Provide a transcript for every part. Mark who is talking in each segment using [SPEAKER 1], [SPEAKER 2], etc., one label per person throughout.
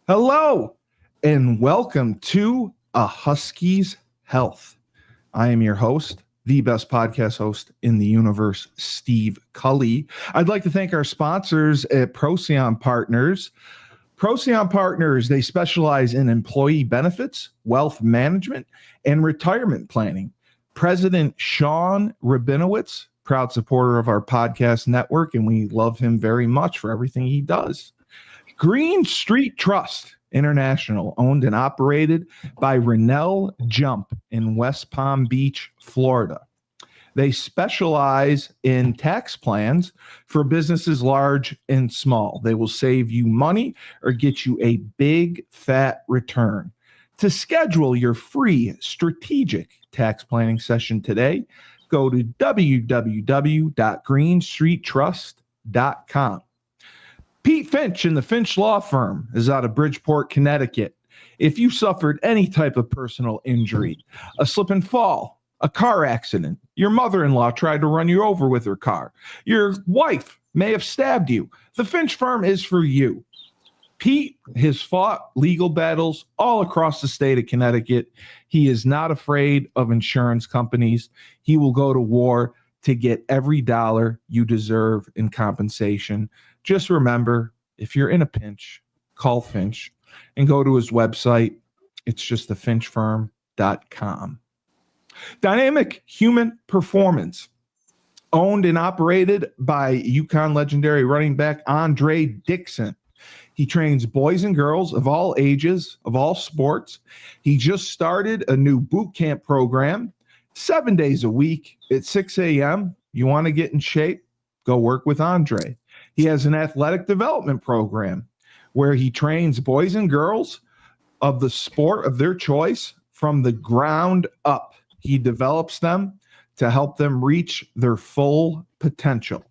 [SPEAKER 1] Hello, and welcome to a Huskies Health. I am your host, the best podcast host in the universe, Steve Cully. I'd like to thank our sponsors at Procyon Partners. Procyon Partners, they specialize in employee benefits, wealth management, and retirement planning. President Sean Rabinowitz, proud supporter of our podcast network, and we love him very much for everything he does. Green Street Trust International, owned and operated by Rennell Jump in West Palm Beach, Florida. They specialize in tax plans for businesses large and small. They will save you money or get you a big fat return. To schedule your free strategic tax planning session today, go to www.greenstreettrust.com. Pete Finch and the Finch Law Firm is out of Bridgeport, Connecticut. If you suffered any type of personal injury, a slip and fall, a car accident, your mother-in-law tried to run you over with her car, your wife may have stabbed you, the Finch firm is for you. Pete has fought legal battles all across the state of Connecticut. He is not afraid of insurance companies. He will go to war to get every dollar you deserve in compensation. Just remember, if you're in a pinch, call Finch and go to his website. It's just thefinchfirm.com. Dynamic Human Performance, owned and operated by UConn legendary running back Andre Dixon. He trains boys and girls of all ages, of all sports. He just started a new boot camp program, 7 days a week at 6 a.m. You want to get in shape? Go work with Andre. He has an athletic development program where he trains boys and girls of the sport of their choice from the ground up. He develops them to help them reach their full potential.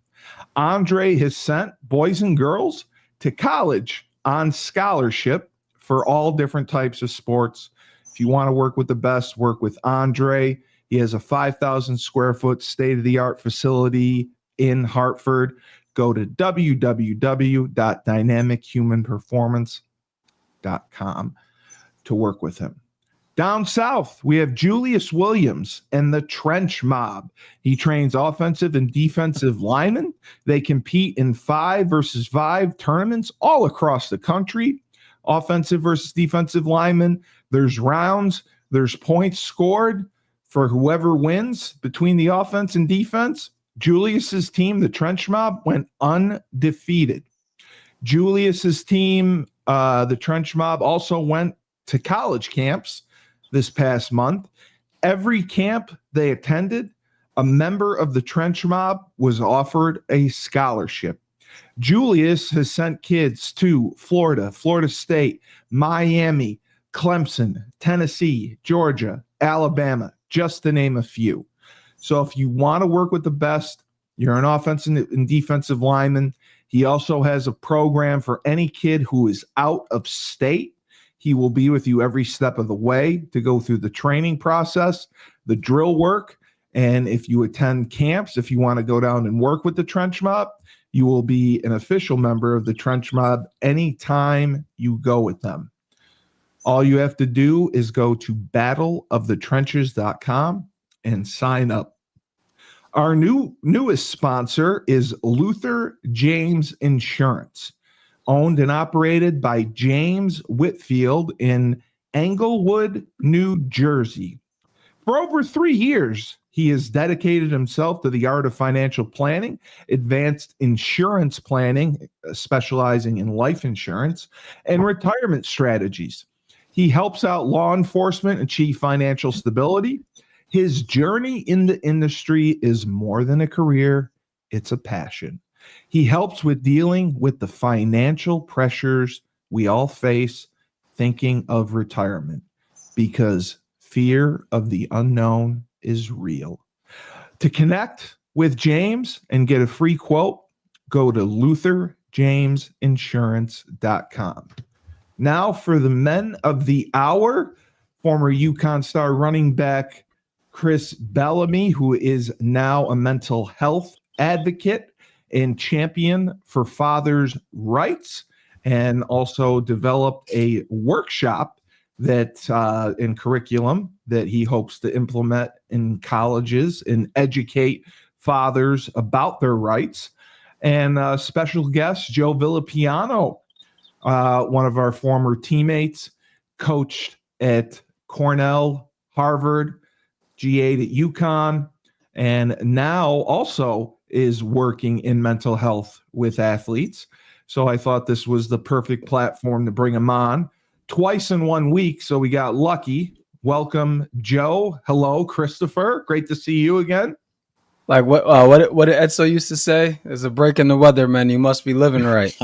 [SPEAKER 1] Andre has sent boys and girls to college on scholarship for all different types of sports. If you want to work with the best, work with Andre. He has a 5,000 square foot state-of-the-art facility in Hartford. Go to www.dynamichumanperformance.com to work with him. Down south, we have Julius Williams and the Trench Mob. He trains offensive and defensive linemen. They compete in 5-versus-5 tournaments all across the country. Offensive versus defensive linemen. There's rounds. There's points scored for whoever wins between the offense and defense. Julius's team, the Trench Mob, went undefeated. Julius's team, the Trench Mob, also went to college camps this past month. Every camp they attended, a member of the Trench Mob was offered a scholarship. Julius has sent kids to Florida, Florida State, Miami, Clemson, Tennessee, Georgia, Alabama, just to name a few. So if you want to work with the best, you're an offensive and defensive lineman. He also has a program for any kid who is out of state. He will be with you every step of the way to go through the training process, the drill work. And if you attend camps, if you want to go down and work with the Trench Mob, you will be an official member of the Trench Mob anytime you go with them. All you have to do is go to battleofthetrenches.com and sign up. Our newest sponsor is Luther James Insurance, owned and operated by James Whitfield in Englewood, New Jersey. For over 3 years, he has dedicated himself to the art of financial planning, advanced insurance planning, specializing in life insurance, and retirement strategies. He helps out law enforcement achieve financial stability. His journey in the industry is more than a career, it's a passion. He helps with dealing with the financial pressures we all face thinking of retirement, because fear of the unknown is real. To connect with James and get a free quote, go to lutherjamesinsurance.com. Now for the men of the hour, former UConn star running back Chris Bellamy, who is now a mental health advocate and champion for fathers' rights, and also developed a workshop that in curriculum that he hopes to implement in colleges and educate fathers about their rights. And special guest, Joe Villipiano, one of our former teammates, coached at Cornell, Harvard, G8 at UConn, and now also is working in mental health with athletes. So I thought this was the perfect platform to bring him on twice in 1 week. So we got lucky. Welcome, Joe. Hello, Christopher. Great to see you again.
[SPEAKER 2] Like what did Edzo used to say? There's a break in the weather, man. You must be living right.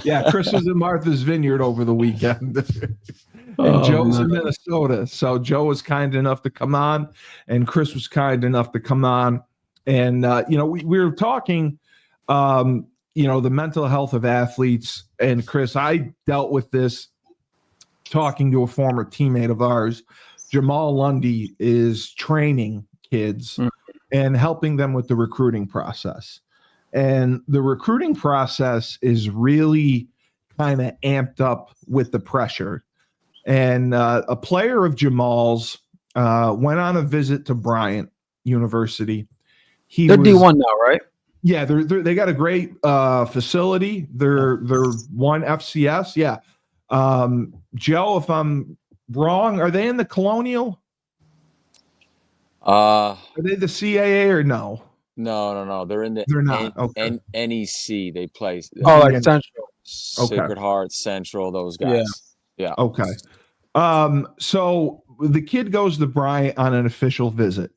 [SPEAKER 1] Yeah, Chris was in Martha's Vineyard over the weekend. And Joe's in Minnesota. So Joe was kind enough to come on, and Chris was kind enough to come on. And, we were talking, the mental health of athletes. And Chris, I dealt with this talking to a former teammate of ours. Jamal Lundy is training kids and helping them with the recruiting process. And the recruiting process is really kind of amped up with the pressure. And a player of Jamal's went on a visit to Bryant University. They're
[SPEAKER 2] D1 now, right?
[SPEAKER 1] Yeah, they got a great facility. They're one FCS. Yeah. Joe, if I'm wrong, are they in the Colonial? Are they the CAA or no?
[SPEAKER 3] No. They're
[SPEAKER 1] not. Okay.
[SPEAKER 3] NEC. They play.
[SPEAKER 2] Like Central.
[SPEAKER 3] Sacred Heart, Central, those guys. Yeah.
[SPEAKER 1] Okay. So the kid goes to Bryant on an official visit.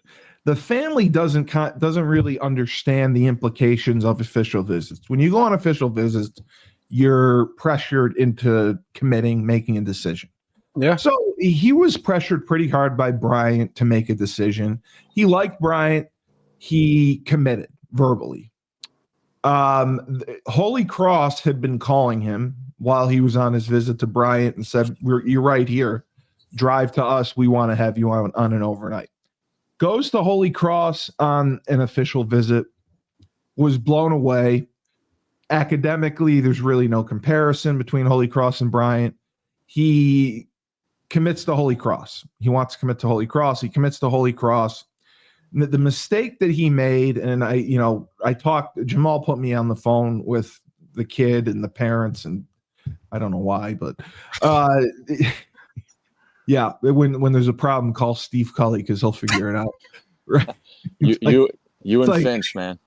[SPEAKER 1] The family doesn't really understand the implications of official visits. When you go on official visits, you're pressured into making a decision.
[SPEAKER 2] Yeah.
[SPEAKER 1] So he was pressured pretty hard by Bryant to make a decision. He liked Bryant. He committed verbally. Holy Cross had been calling him while he was on his visit to Bryant and said, "You're right here. Drive to us. We want to have you on an overnight." Goes to Holy Cross on an official visit. Was blown away. Academically, there's really no comparison between Holy Cross and Bryant. He commits to Holy Cross. He wants to commit to Holy Cross. He commits to Holy Cross. The mistake that he made, and I talked, Jamal put me on the phone with the kid and the parents, and I don't know why, but yeah, when there's a problem, call Steve Cully because he'll figure it out. Right?
[SPEAKER 3] You and Finch, man.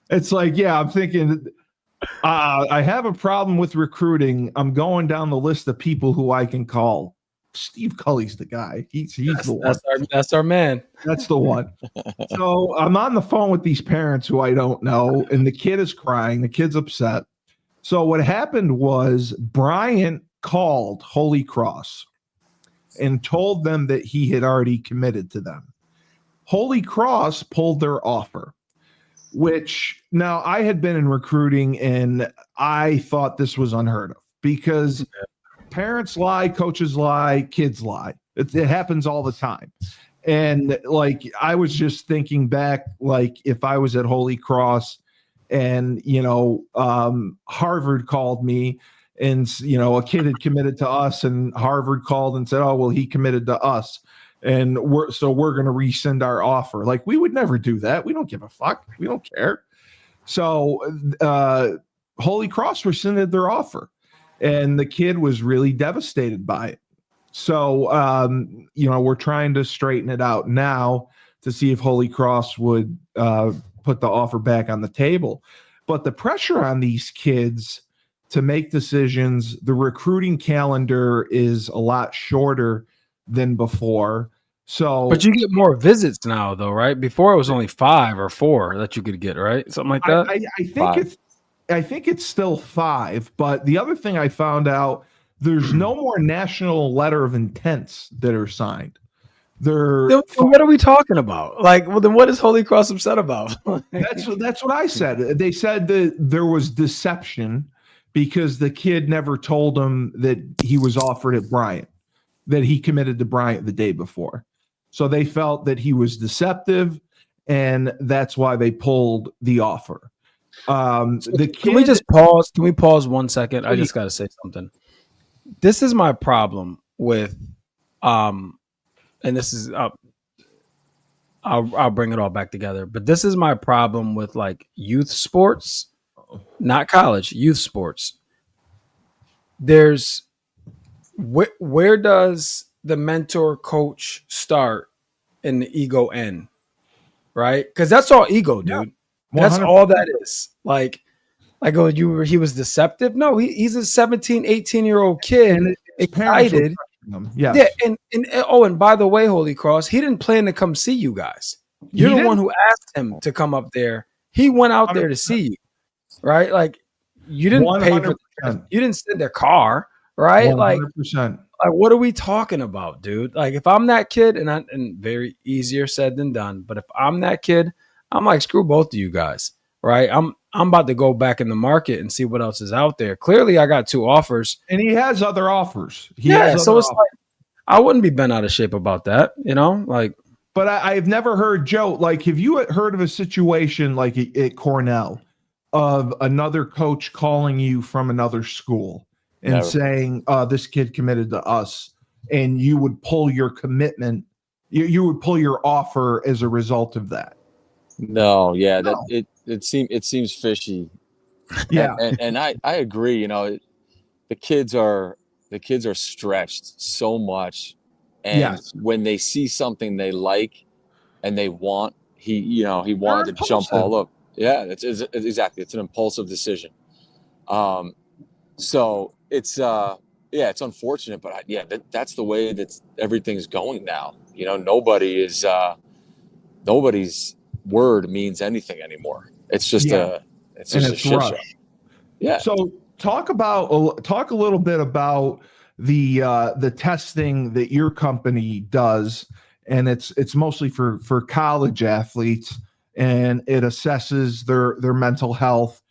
[SPEAKER 1] It's like, yeah, I'm thinking, I have a problem with recruiting. I'm going down the list of people who I can call. Steve Cully's the guy. He's the one.
[SPEAKER 2] That's our man.
[SPEAKER 1] That's the one. So I'm on the phone with these parents who I don't know, and the kid is crying. The kid's upset. So what happened was Bryant called Holy Cross and told them that he had already committed to them. Holy Cross pulled their offer, which now I had been in recruiting and I thought this was unheard of because parents lie, coaches lie, kids lie. It happens all the time. And like, I was just thinking back, like if I was at Holy Cross and, Harvard called me and, a kid had committed to us and Harvard called and said, oh, well, he committed to us. And we're going to rescind our offer. Like, we would never do that. We don't give a fuck. We don't care. So Holy Cross rescinded their offer. And the kid was really devastated by it. So, we're trying to straighten it out now to see if Holy Cross would put the offer back on the table. But the pressure on these kids to make decisions, the recruiting calendar is a lot shorter than before. So,
[SPEAKER 2] but you get more visits now, though, right? Before it was only 5 or 4 that you could get, right? Something like that.
[SPEAKER 1] I think it's still 5. But the other thing I found out, there's no more national letter of intents that are signed.
[SPEAKER 2] Then what are we talking about? Like, well, then what is Holy Cross upset about?
[SPEAKER 1] That's what I said. They said that there was deception because the kid never told them that he was offered at Bryant, that he committed to Bryant the day before. So they felt that he was deceptive, and that's why they pulled the offer. The kid,
[SPEAKER 2] Can we just pause? Can we pause 1 second? I
[SPEAKER 1] Please.
[SPEAKER 2] just got to say something. This is my problem with, and this is, I'll bring it all back together. But this is my problem with like youth sports, not college, youth sports. There's where does the mentor coach start and the ego end? Right? Because that's all ego, dude. Yeah, that's all that is. Like, oh, he was deceptive. No, he's a 17, 18-year-old kid, excited.
[SPEAKER 1] Yes.
[SPEAKER 2] Yeah, and by the way, Holy Cross, he didn't plan to come see you guys. You're the one who asked him to come up there. He went out there to see you, right? Like, you didn't 100%. Pay for you didn't send a car, right?
[SPEAKER 1] 100%.
[SPEAKER 2] Like, what are we talking about, dude? Like, if I'm that kid, and very easier said than done, but if I'm that kid, I'm like, screw both of you guys, right? I'm about to go back in the market and see what else is out there. Clearly, I got 2 offers,
[SPEAKER 1] and he has other offers.
[SPEAKER 2] So it's like I wouldn't be bent out of shape about that, like.
[SPEAKER 1] But I've never heard, Joe. Like, have you heard of a situation like at Cornell of another coach calling you from another school and saying, this kid committed to us, and you would pull your commitment, you would pull your offer as a result of that?
[SPEAKER 3] No, yeah, no. It seems fishy.
[SPEAKER 1] Yeah,
[SPEAKER 3] and I agree. The kids are stretched so much, and when they see something they like and they want, he wanted to jump all up. Yeah, it's exactly. It's an impulsive decision. So it's it's unfortunate, but that's the way that everything's going now. Nobody's word means anything anymore. It's just a shit show. Yeah.
[SPEAKER 1] So talk a little bit about the testing that your company does, and it's mostly for college athletes, and it assesses their mental health,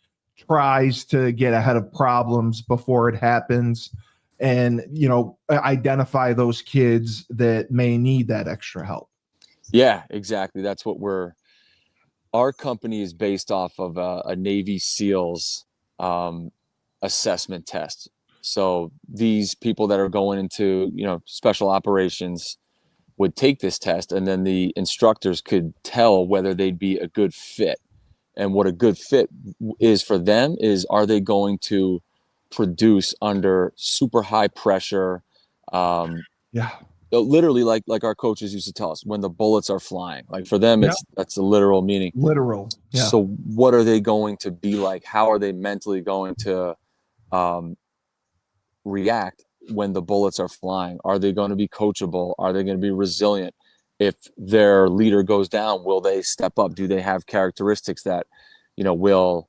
[SPEAKER 1] tries to get ahead of problems before it happens, and identify those kids that may need that extra help.
[SPEAKER 3] Yeah, exactly. That's what our company is based off of a Navy SEALs assessment test. So these people that are going into, special operations would take this test, and then the instructors could tell whether they'd be a good fit. And what a good fit is for them is, are they going to produce under super high pressure? Literally, like our coaches used to tell us, when the bullets are flying. Like, for them, that's a literal meaning.
[SPEAKER 1] Literal. Yeah.
[SPEAKER 3] So what are they going to be like? How are they mentally going to react when the bullets are flying? Are they going to be coachable? Are they going to be resilient? If their leader goes down, will they step up? Do they have characteristics that, will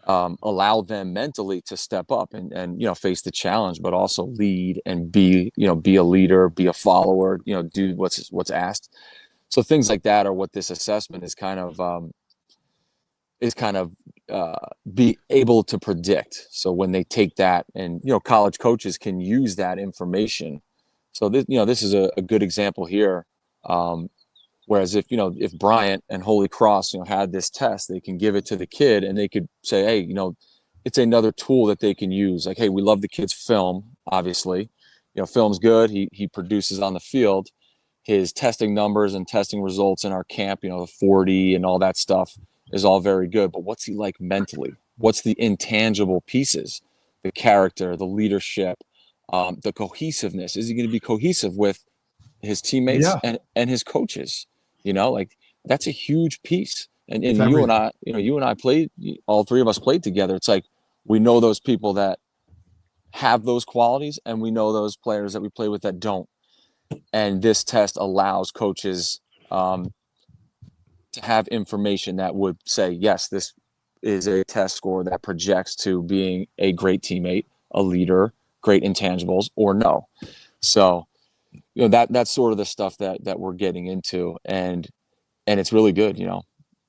[SPEAKER 3] allow them mentally to step up and face the challenge, but also lead and be a leader, be a follower, do what's asked. So things like that are what this assessment is kind of be able to predict. So when they take that, and college coaches can use that information. So this is a good example here. Whereas if Bryant and Holy Cross had this test, they can give it to the kid, and they could say, hey, it's another tool that they can use. Like, hey, we love the kid's film. Obviously, film's good. He produces on the field. His testing numbers and testing results in our camp, the 40 and all that stuff is all very good. But what's he like mentally? What's the intangible pieces? The character, the leadership, the cohesiveness. Is he going to be cohesive with his teammates and his coaches? Like, that's a huge piece. And you and I played, all 3 of us played together. It's like, we know those people that have those qualities, and we know those players that we play with that don't. And this test allows coaches to have information that would say, yes, this is a test score that projects to being a great teammate, a leader, great intangibles, or no. So, that's sort of the stuff that we're getting into, and it's really good,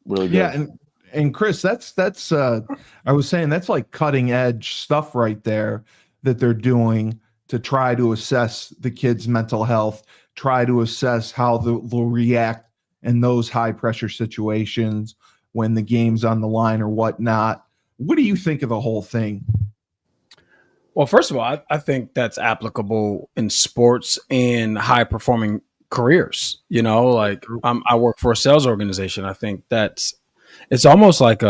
[SPEAKER 3] really good.
[SPEAKER 1] Yeah. And Chris, that's I was saying, that's like cutting edge stuff right there that they're doing to try to assess the kids' mental health, try to assess how they'll react in those high pressure situations when the game's on the line or whatnot. What do you think of the whole thing?
[SPEAKER 2] Well, first of all, I think that's applicable in sports and high performing careers. You know, like I work for a sales organization. I think it's almost like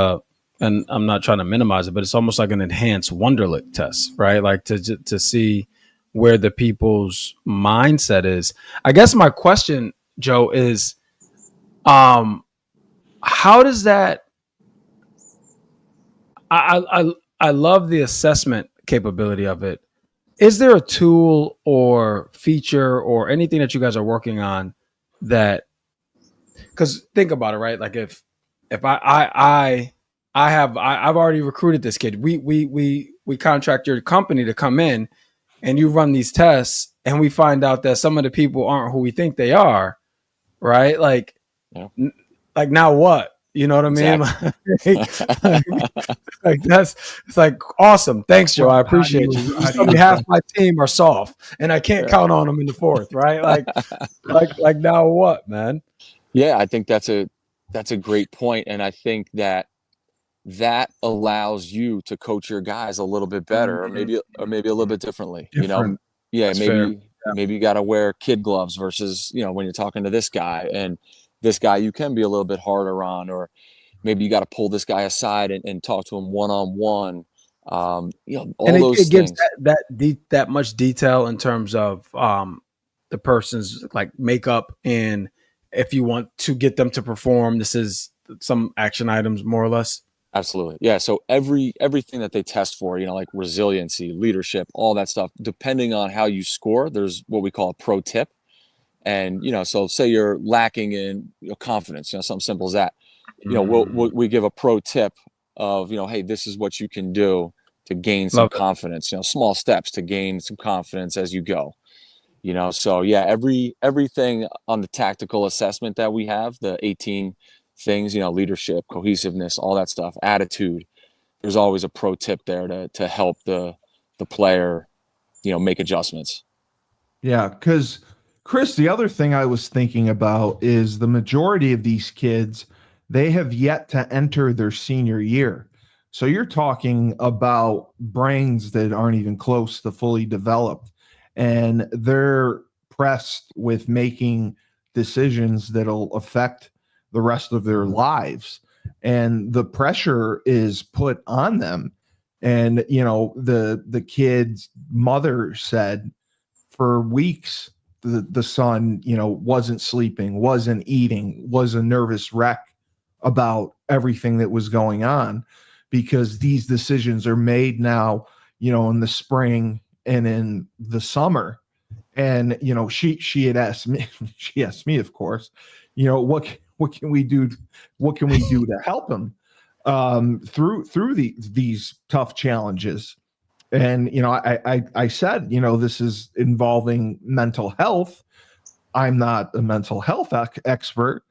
[SPEAKER 2] and I'm not trying to minimize it, but it's almost like an enhanced Wonderlic test, right? Like to see where the people's mindset is. I guess my question, Joe, is, how does that? I love the assessment capability of it. Is there a tool or feature or anything that you guys are working on that? Because think about it, right? Like if I've already recruited this kid. We contract your company to come in, and you run these tests, and we find out that some of the people aren't who we think they are, right? Like, like now what? You know what I mean? Like it's like awesome. Thanks, Joe. I appreciate you. You told me half my team are soft, and I can't count on them in the fourth, right? Like now what, man?
[SPEAKER 3] Yeah, I think that's a great point, and I think that allows you to coach your guys a little bit better, or maybe a little bit differently.
[SPEAKER 1] Different.
[SPEAKER 3] You know,
[SPEAKER 2] That's
[SPEAKER 3] maybe you got to wear kid gloves versus when you're talking to this guy, and this guy you can be a little bit harder on, or maybe you got to pull this guy aside and talk to him one-on-one. All those
[SPEAKER 2] gives
[SPEAKER 3] things
[SPEAKER 2] that much detail in terms of the person's like makeup, and if you want to get them to perform, this is some action items more or less.
[SPEAKER 3] Absolutely. Yeah. So everything that they test for, like resiliency, leadership, all that stuff, depending on how you score, there's what we call a pro tip. And, so say you're lacking in confidence, something simple as that, we give a pro tip of, hey, this is what you can do to gain some confidence, small steps to gain some confidence as you go, so yeah, everything on the tactical assessment that we have, the 18 things, leadership, cohesiveness, all that stuff, attitude, there's always a pro tip there to help the player, make adjustments.
[SPEAKER 1] Yeah. Cause Chris, the other thing I was thinking about is the majority of these kids, they have yet to enter their senior year. So you're talking about brains that aren't even close to fully developed, and they're pressed with making decisions that'll affect the rest of their lives. And the pressure is put on them. And, the kid's mother said for weeks, the son, wasn't sleeping, wasn't eating, was a nervous wreck about everything that was going on, because these decisions are made now, in the spring and in the summer. And, she had asked me, of course, what can we do? What can we do to help him through these tough challenges? And, I said, this is involving mental health. I'm not a mental health expert,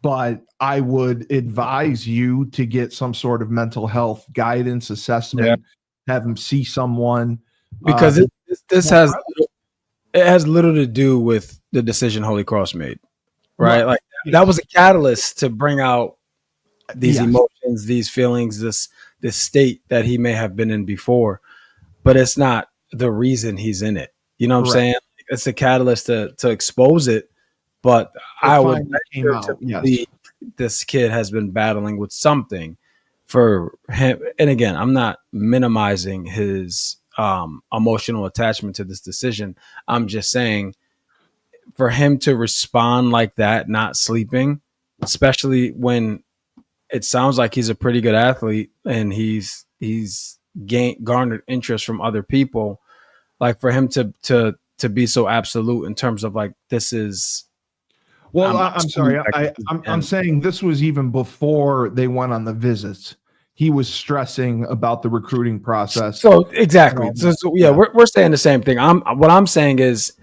[SPEAKER 1] but I would advise you to get some sort of mental health guidance assessment, have him see someone.
[SPEAKER 2] Because it has little to do with the decision Holy Cross made, right? Like that was a catalyst to bring out these emotions, these feelings, this state that he may have been in before. But it's not the reason he's in it. You know what I'm saying? It's a catalyst to expose it. But I would believe this kid has been battling with something for him. And again, I'm not minimizing his emotional attachment to this decision. I'm just saying for him to respond like that, not sleeping, especially when it sounds like he's a pretty good athlete and he's garnered interest from other people, like for him to be so absolute in terms of like, this is,
[SPEAKER 1] well, I'm sorry. I'm saying this was even before they went on the visits. He was stressing about the recruiting process.
[SPEAKER 2] So exactly. So we're saying the same thing. What I'm saying is,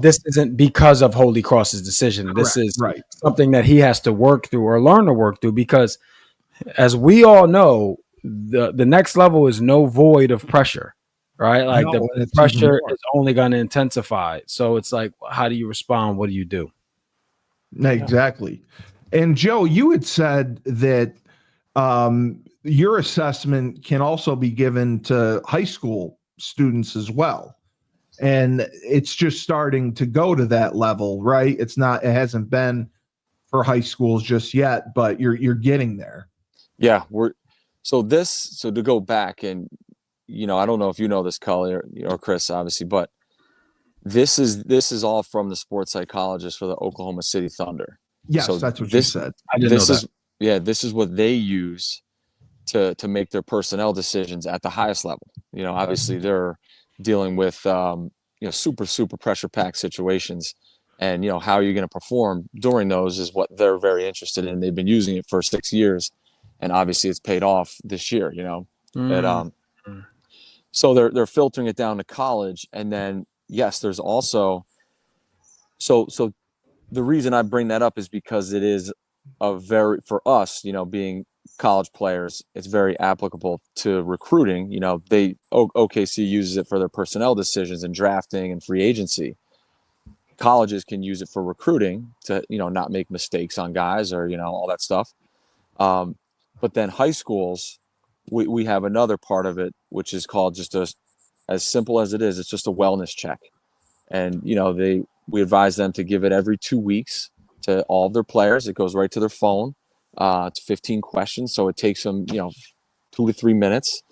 [SPEAKER 2] this isn't because of Holy Cross's decision. Correct. This is something that he has to work through or learn to work through, because as we all know, the next level is no void of pressure, right? Like the pressure is only going to intensify. So it's like, how do you respond? What do you do?
[SPEAKER 1] Exactly. And Joe, you had said that your assessment can also be given to high school students as well. And it's just starting to go to that level, right? It hasn't been for high schools just yet, but you're getting there.
[SPEAKER 3] Yeah, so to go back, and I don't know if you know this, Cully, or Chris, obviously, but this is all from the sports psychologist for the Oklahoma City Thunder.
[SPEAKER 1] Yes,
[SPEAKER 3] so
[SPEAKER 1] that's what you said.
[SPEAKER 2] I didn't know that.
[SPEAKER 3] This is what they use to make their personnel decisions at the highest level. Obviously they're dealing with super pressure packed situations, and how are you going to perform during those is what they're very interested in. They've been using it for 6 years, and obviously it's paid off this year. So they're filtering it down to college, and then yes, there's also so the reason I bring that up is because it is for us, being college players, it's very applicable to recruiting. OKC uses it for their personnel decisions and drafting and free agency. Colleges can use it for recruiting to, not make mistakes on guys or, all that stuff. But then high schools, we have another part of it, which is called just as simple as it is. It's just a wellness check. And, we advise them to give it every 2 weeks to all of their players. It goes right to their phone. It's 15 questions. So it takes them, 2 to 3 minutes,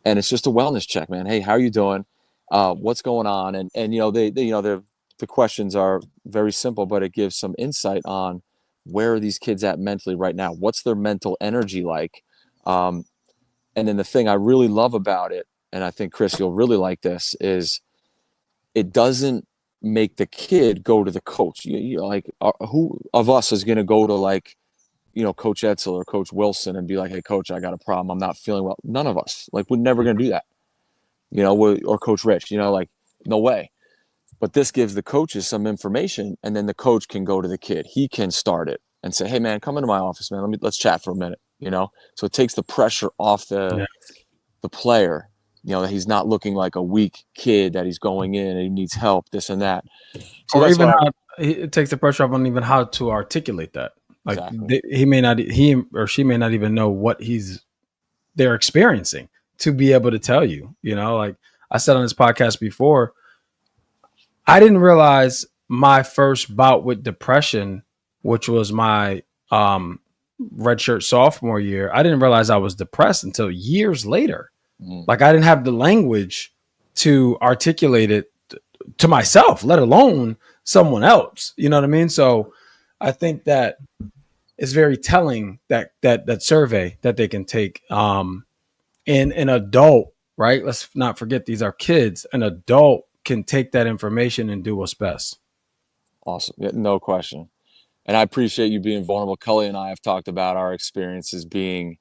[SPEAKER 3] and it's just a wellness check, man. Hey, how are you doing? What's going on? And the questions are very simple, but it gives some insight on where are these kids at mentally right now? What's their mental energy like? And then the thing I really love about it, and I think, Chris, you'll really like this, is it doesn't make the kid go to the coach. Who of us is going to go to Coach Edsel or Coach Wilson and be like, hey, coach, I got a problem. I'm not feeling well. None of us, we're never going to do that, or Coach Rich, no way. But this gives the coaches some information, and then the coach can go to the kid. He can start it and say, hey, man, come into my office, man. Let's chat for a minute, So it takes the pressure off the player, that he's not looking like a weak kid, that he's going in and he needs help, this and that. So
[SPEAKER 2] or even it takes the pressure off on even how to articulate that. Like exactly. He or she may not even know what they're experiencing to be able to tell you, like I said on this podcast before, I didn't realize my first bout with depression, which was my redshirt sophomore year. I didn't realize I was depressed until years later. Like I didn't have the language to articulate it to myself, let alone someone else. You know what I mean? So I think that it's very telling that survey that they can take. In an adult, right? Let's not forget these are kids. An adult can take that information and do what's best.
[SPEAKER 3] Awesome. Yeah, no question. And I appreciate you being vulnerable. Cully and I have talked about our experiences being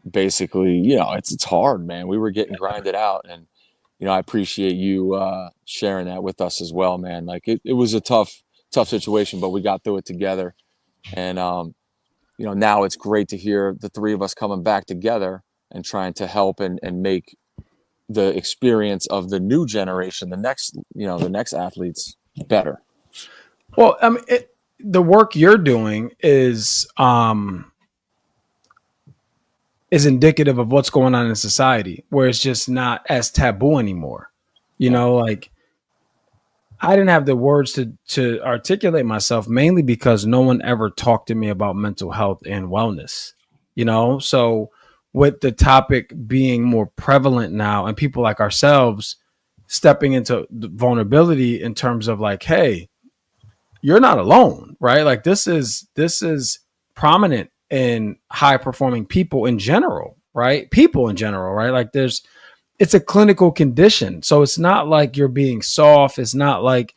[SPEAKER 3] basically, it's hard, man. We were getting grinded out, and, I appreciate you sharing that with us as well, man. Like it was a tough situation, but we got through it together. And, now it's great to hear the three of us coming back together and trying to help and make the experience of the new generation, the next athletes, better.
[SPEAKER 2] Well, I mean, the work you're doing is indicative of what's going on in society, where it's just not as taboo anymore. Like I didn't have the words to articulate myself, mainly because no one ever talked to me about mental health and wellness, So with the topic being more prevalent now and people like ourselves stepping into the vulnerability in terms of like, hey, you're not alone, right? Like this is prominent in high performing people in general, right? People in general, right? Like it's a clinical condition. So it's not like you're being soft. It's not like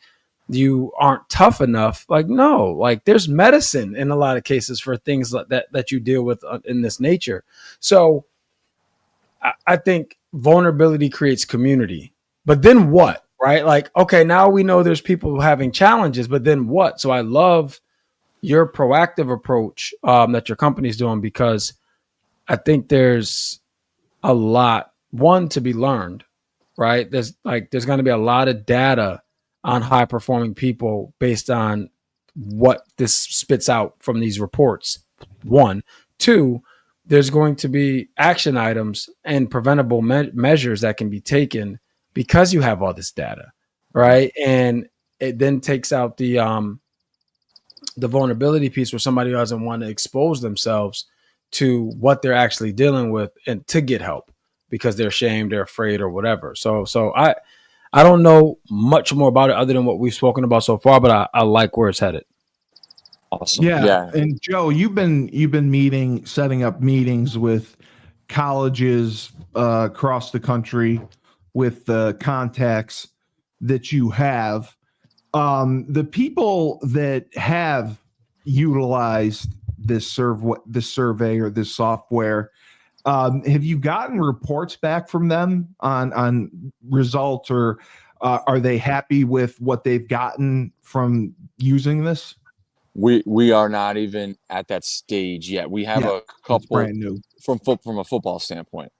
[SPEAKER 2] you aren't tough enough. Like, no, like there's medicine in a lot of cases for things like that you deal with in this nature. So I think vulnerability creates community, but then what, right? Like, okay, now we know there's people having challenges, but then what? So I love your proactive approach that your company's doing, because I think there's a lot, to be learned, right? There's going to be a lot of data on high performing people based on what this spits out from these reports. 1, 2, there's going to be action items and preventable measures that can be taken because you have all this data, right? And it then takes out the vulnerability piece where somebody doesn't want to expose themselves to what they're actually dealing with and to get help because they're ashamed, they're afraid, or whatever. So I don't know much more about it other than what we've spoken about so far, but I like where it's headed.
[SPEAKER 3] Awesome.
[SPEAKER 1] Yeah. And Joe, you've been setting up meetings with colleges across the country with the contacts that you have. The people that have utilized this survey or this software, have you gotten reports back from them on results, or are they happy with what they've gotten from using this?
[SPEAKER 3] We are not even at that stage yet. We have a couple
[SPEAKER 1] brand new
[SPEAKER 3] from a football standpoint.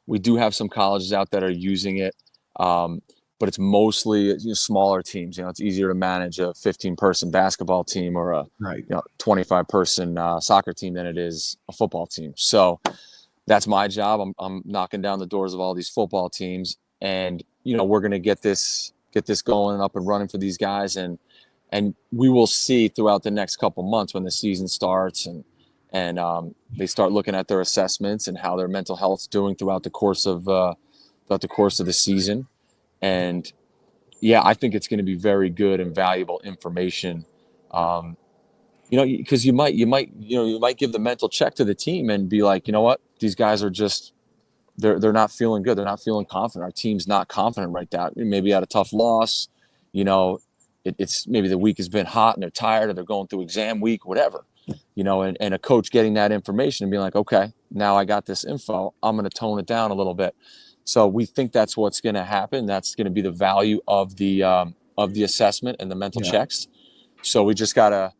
[SPEAKER 3] We do have some colleges out that are using it, but it's mostly smaller teams. It's easier to manage a 15-person basketball team or a 25-person soccer team than it is a football team. So that's my job. I'm knocking down the doors of all these football teams, and we're going to get this going and up and running for these guys, and we will see throughout the next couple months when the season starts and they start looking at their assessments and how their mental health's doing throughout the course of the season. And I think it's going to be very good and valuable information. Because you might give the mental check to the team and be like, you know what, these guys are just they're not feeling good. They're not feeling confident. Our team's not confident right now. Maybe had a tough loss. It's maybe the week has been hot and they're tired or they're going through exam week, whatever, and a coach getting that information and being like, okay, now I got this info, I'm going to tone it down a little bit. So we think that's what's going to happen. That's going to be the value of the assessment and the mental checks. So we just got to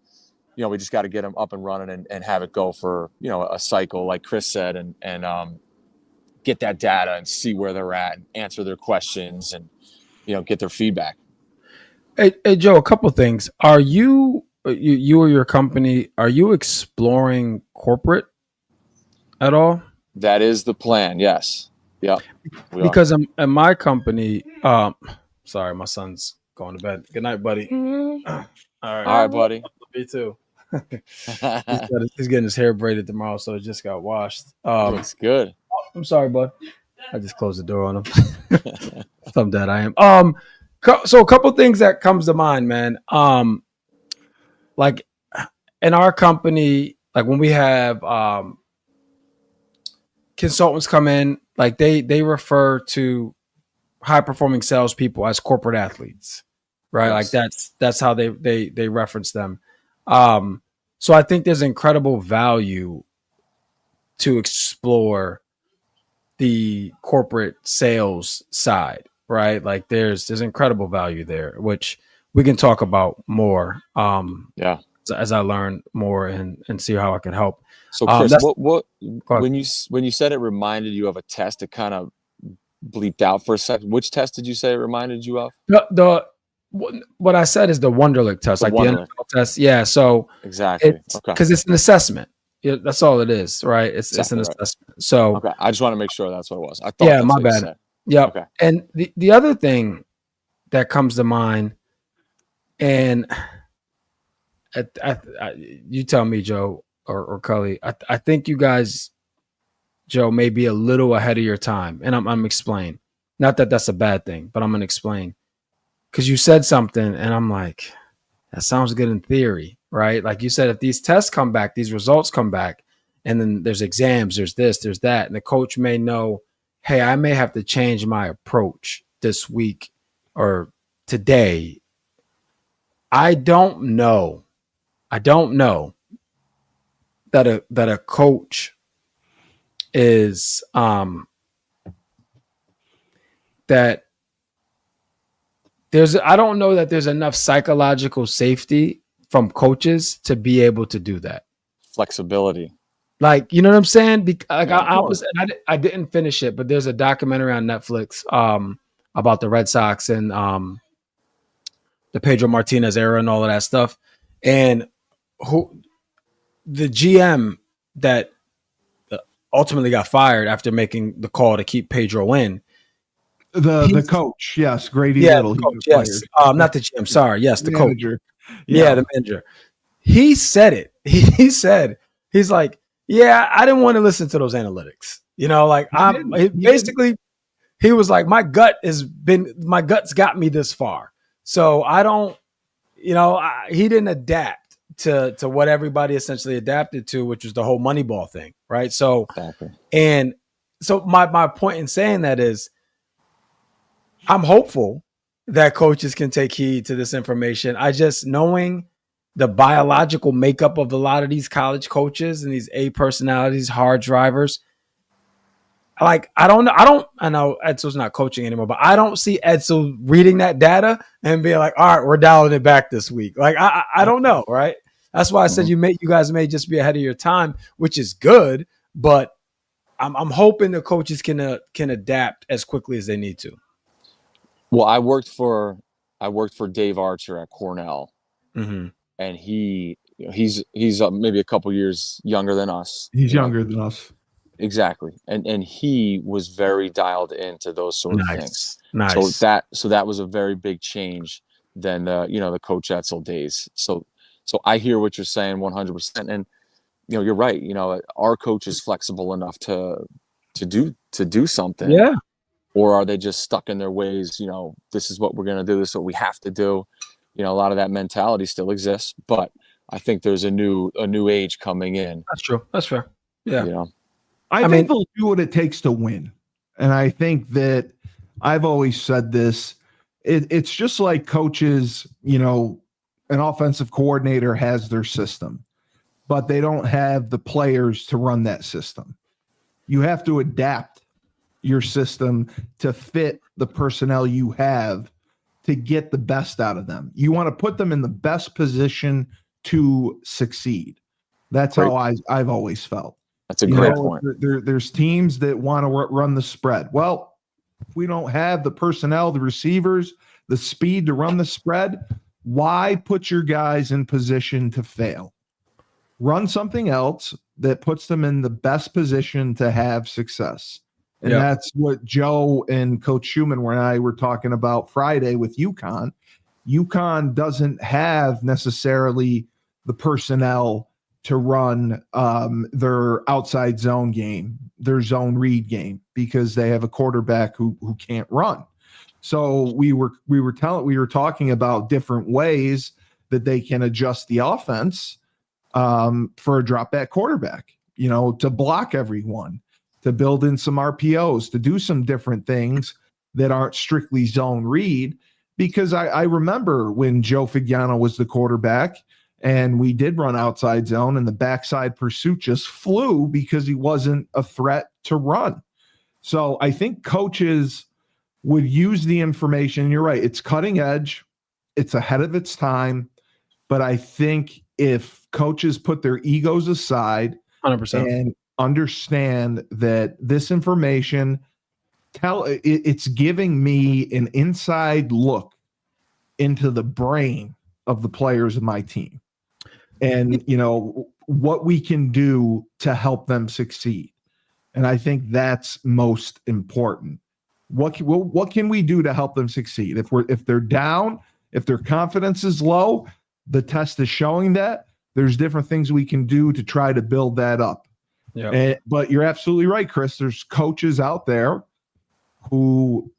[SPEAKER 3] get them up and running and have it go for, a cycle, like Chris said, and get that data and see where they're at and answer their questions and, get their feedback.
[SPEAKER 2] Hey, Joe, a couple things. Are you or your company, are you exploring corporate at all?
[SPEAKER 3] That is the plan. Yes. Yeah.
[SPEAKER 2] Because in my company, sorry, my son's going to bed. Good night, buddy. All
[SPEAKER 3] right, buddy.
[SPEAKER 2] Me too. He's getting his hair braided tomorrow, so it just got washed.
[SPEAKER 3] Looks good.
[SPEAKER 2] I'm sorry, bud. I just closed the door on him. Some dad I am. So a couple things that comes to mind, man. Like in our company, like when we have consultants come in, like they refer to high performing salespeople as corporate athletes, right? Yes. Like that's how they reference them. So I think there's incredible value to explore the corporate sales side, right? Like there's incredible value there, which we can talk about more. As I learn more and see how I can help.
[SPEAKER 3] So Chris, when you said it reminded you of a test, it kind of bleeped out for a second. Which test did you say it reminded you of?
[SPEAKER 2] What I said is the Wonderlic test, the NFL test. Yeah. So
[SPEAKER 3] exactly.
[SPEAKER 2] Because it's an assessment. That's all it is, right? It's an assessment. So
[SPEAKER 3] I just want to make sure that's what it was. I thought. Yeah,
[SPEAKER 2] my bad. Yeah. Okay. And the other thing that comes to mind, and you tell me, Joe or Cully, I think you guys, Joe, may be a little ahead of your time, and I'm explaining. Not that that's a bad thing, but I'm gonna explain because you said something, and I'm like, that sounds good in theory, right? Like you said, if these tests come back, these results come back, and then there's exams, there's this, there's that, and the coach may know, hey, I may have to change my approach this week or today. I don't know that a coach is that I don't know that there's enough psychological safety from coaches to be able to do that.
[SPEAKER 3] Flexibility.
[SPEAKER 2] Like, you know what I'm saying? I didn't finish it, but there's a documentary on Netflix about the Red Sox and the Pedro Martinez era and all of that stuff. And the GM that ultimately got fired after making the call to keep Pedro in.
[SPEAKER 1] The coach, yes, Grady
[SPEAKER 2] Yeah,
[SPEAKER 1] Little,
[SPEAKER 2] the
[SPEAKER 1] he
[SPEAKER 2] coach,
[SPEAKER 1] was
[SPEAKER 2] yes.
[SPEAKER 1] fired.
[SPEAKER 2] Not the GM. Sorry, yes, the coach.
[SPEAKER 1] Manager.
[SPEAKER 2] Yeah, the manager. He said it. He said, he's like, yeah, I didn't want to listen to those analytics. You know, like he was like, my gut's got me this far. So I don't, he didn't adapt to what everybody essentially adapted to, which was the whole Moneyball thing. Right. So,
[SPEAKER 3] Exactly.
[SPEAKER 2] and so my point in saying that is I'm hopeful that coaches can take heed to this information. I just knowing the biological makeup of a lot of these college coaches and these A personalities, hard drivers. Like, I know Edsel's not coaching anymore, but I don't see Edsel reading that data and being like, all right, we're dialing it back this week. Like, I don't know. Right. That's why I said you guys may just be ahead of your time, which is good, but I'm hoping the coaches can adapt as quickly as they need to.
[SPEAKER 3] Well, I worked for Dave Archer at Cornell,
[SPEAKER 2] mm-hmm.
[SPEAKER 3] and he's maybe a couple years younger than us.
[SPEAKER 1] He's younger than us.
[SPEAKER 3] Exactly. And he was very dialed into those sort of things.
[SPEAKER 2] Nice.
[SPEAKER 3] So that was a very big change than the Coach Etzel days. So I hear what you're saying 100%. And you're right. Our coach is flexible enough to do something.
[SPEAKER 2] Yeah.
[SPEAKER 3] Or are they just stuck in their ways? This is what we're going to do. This is what we have to do. A lot of that mentality still exists, but I think there's a new age coming in.
[SPEAKER 2] That's true. That's fair. Yeah.
[SPEAKER 1] I think they'll do what it takes to win. And I think that I've always said this. It's just like coaches, an offensive coordinator has their system, but they don't have the players to run that system. You have to adapt your system to fit the personnel you have to get the best out of them. You want to put them in the best position to succeed. That's how I've always felt.
[SPEAKER 3] That's a great point.
[SPEAKER 1] There's teams that want to run the spread. Well, if we don't have the personnel, the receivers, the speed to run the spread, why put your guys in position to fail? Run something else that puts them in the best position to have success. And that's what Joe and Coach Schumann and I were talking about Friday with UConn. UConn doesn't have necessarily the personnel to run their outside zone game, their zone read game, because they have a quarterback who can't run. So we were talking about different ways that they can adjust the offense for a drop back quarterback, to block everyone, to build in some RPOs, to do some different things that aren't strictly zone read. Because I remember when Joe Figiano was the quarterback and we did run outside zone and the backside pursuit just flew because he wasn't a threat to run. So I think coaches would use the information. You're right. It's cutting edge. It's ahead of its time. But I think if coaches put their egos aside
[SPEAKER 2] 100%.
[SPEAKER 1] and understand that this information, it's giving me an inside look into the brain of the players of my team and, what we can do to help them succeed. And I think that's most important. What can we do to help them succeed? If they're down, if their confidence is low, the test is showing that there's different things we can do to try to build that up. Yeah. But you're absolutely right, Chris. There's coaches out there who